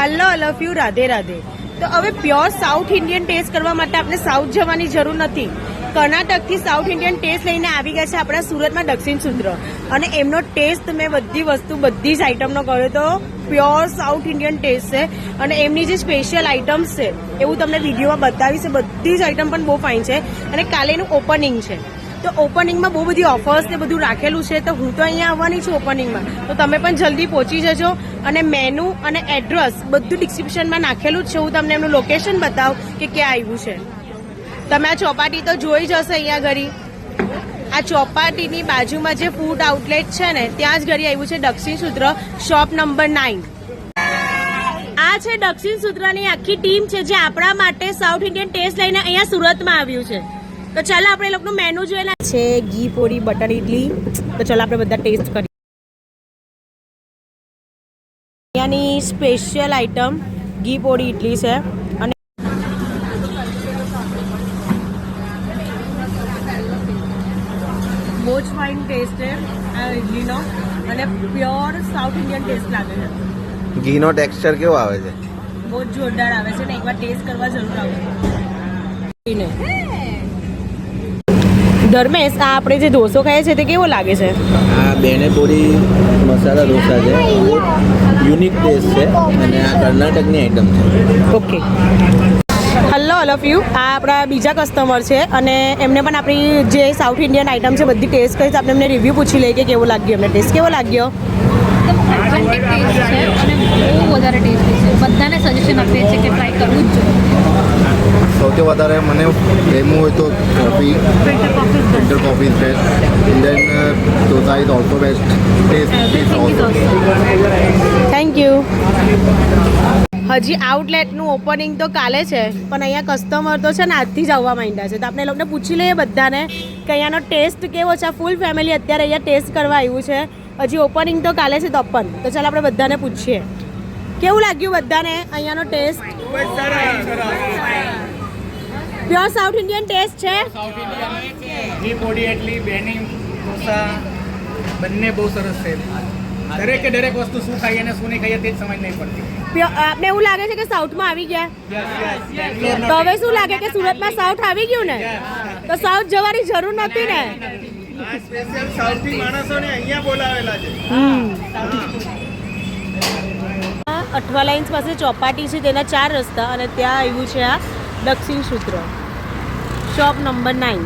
Hello અલફ્યુ Radhe Radhe. તો હવે pure South Indian test કરવા માટે આપણે સાઉથ જવાની જરૂર નથી. કર્ણાટકથી સાઉથ ઇન્ડિયન ટેસ્ટ લઈને આવી ગયા છે આપણા સુરતમાં દક્ષિણ સૂત્ર, અને એમનો ટેસ્ટ મેં બધી વસ્તુ બધી જ આઈટમનો કર્યો તો પ્યોર સાઉથ ઇન્ડિયન ટેસ્ટ છે. અને એમની જે સ્પેશિયલ આઈટમ્સ છે એવું તમને વિડીયોમાં બતાવીશ. બધી જ આઈટમ પણ બહુ ફાઇન છે. અને કાલે એનું ઓપનિંગ છે, તો ઓપનિંગમાં બહુ બધી ઓફર્સ ને બધું રાખેલું છે. તો હું તો અહીંયા આવવાની છું ઓપનિંગમાં, તો તમે પણ જલ્દી પહોંચી જજો. અને મેનુ અને એડ્રેસ બધું ડિસ્ક્રિપ્શનમાં નાખેલું જ છે. હું તમને એમનું લોકેશન બતાવું કે ક્યાં આવ્યું છે. તમે આ ચોપાટી તો જોઈ જશે અહીંયા ઘડી. આ ચોપાટીની બાજુમાં જે ફૂડ આઉટલેટ છે ને ત્યાં જ ઘડી આવ્યું છે દક્ષિણ સૂત્ર, શોપ નંબર 9. આ છે દક્ષિણ સૂત્રની આખી ટીમ છે જે આપણા માટે સાઉથ ઇન્ડિયન ટેસ્ટ લઈને અહીંયા સુરતમાં આવ્યું છે. તો ચાલો આપણે એ લોકોનું મેનુ જોઈ લે છે. ઘી પોડી બટર ઇડલી. તો ચાલો આપણે બધા ટેસ્ટ કરીએ. અહીંયાની સ્પેશિયલ આઈટમ ઘી પોડી ઇડલી છે. અને બહુ જ ફાઇન ટેસ્ટ છે આ ઇડલીનો, અને પ્યોર સાઉથ ઇન્ડિયન ટેસ્ટ લાગે છે. ઘીનો ટેક્સચર કેવો આવે છે? બહુ જ જોરદાર આવે છે ને એકવાર ટેસ્ટ કરવા જરૂર આવે. ધર્મેશ, આ આપણે જે ઢોસો ખાઈએ છીએ તે કેવો લાગે છે? આ બેનેપુરી મસાલા ઢોસા છે, યુનિક ટેસ્ટ છે અને આ કર્ણાટકની આઈટમ છે. ઓકે, હલો અલફ્યુ. આ આપણા બીજા કસ્ટમર છે અને એમને પણ આપણી જે સાઉથ ઇન્ડિયન આઈટમ છે બધી ટેસ્ટ કરી. આપણે એમને રિવ્યૂ પૂછી લઈએ કે કેવો લાગ્યો એમને ટેસ્ટ. કેવો લાગ્યો? ઓથેન્ટિક ટેસ્ટ છે અને બહુ વધારે ટેસ્ટી છે. બધાને સજેશન આપીએ છીએ કે ટ્રાય કરવું જ જોઈએ. સૌથી વધારે મને લેવું હોય તો coffee, filter coffee is best. Then dosa is also best. Taste is also. Thank you. હજી આઉટલેટનું ઓપનિંગ તો કાલે છે, પણ અહીંયા કસ્ટમર તો છે ને આજથી જ આવવા માંડ્યા છે. તો આપણે એ લોકોને પૂછી લઈએ બધાને કે અહીંયાનો ટેસ્ટ કેવો છે. આ ફૂલ ફેમિલી અત્યારે અહીંયા ટેસ્ટ કરવા આવ્યું છે. હજી ઓપનિંગ તો કાલે છે તો પણ. તો ચાલો આપણે બધાને પૂછીએ કેવું લાગ્યું બધાને અહીંયાનો taste. Pure South Indian taste છે. ઘી પોડી એટલી બેની ઢોસા બંને બહુ સરસ છે. દરેકે દરેક વસ્તુ શું ખાઈએ અને શું નહીં ખાઈએ તે જ સમજ નહીં પડતી. આપણે એવું લાગે છે કે સાઉથમાં આવી ગયા. તો હવે શું લાગે કે સુરતમાં સાઉથ આવી ગયું ને? તો સાઉથ જવાની જરૂર નથી ને. સ્પેશિયલ સાઉથથી માણસોને અહીંયા બોલાવેલા છે. અઠવા લાઇન્સ પાસે ચોપાટી છે, તેના 4 રસ્તા, અને ત્યાં આવ્યું છે આ દક્ષિણ સૂત્ર, શોપ નંબર 9.